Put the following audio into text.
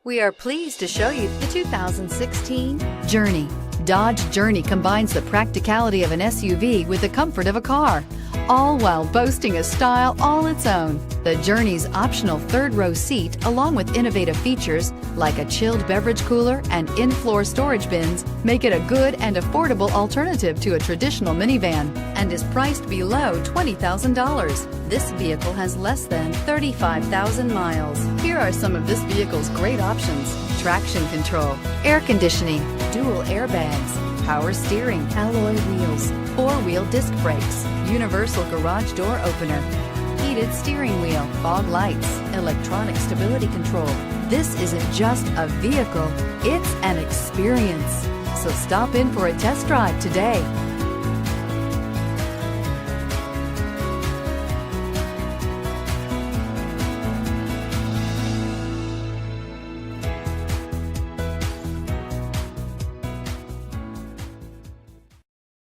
We are pleased to show you the 2016 Journey. Dodge Journey combines the practicality of an SUV with the comfort of a car, all while boasting a style all its own. The Journey's optional third-row seat, along with innovative features like a chilled beverage cooler and in-floor storage bins, make it a good and affordable alternative to a traditional minivan and is priced below $20,000. This vehicle has less than 35,000 miles. Here are some of this vehicle's great options: traction control, air conditioning, dual airbags, power steering, alloy wheels, four-wheel disc brakes, universal garage door opener, heated steering wheel, fog lights, electronic stability control. This isn't just a vehicle, it's an experience. So stop in for a test drive today.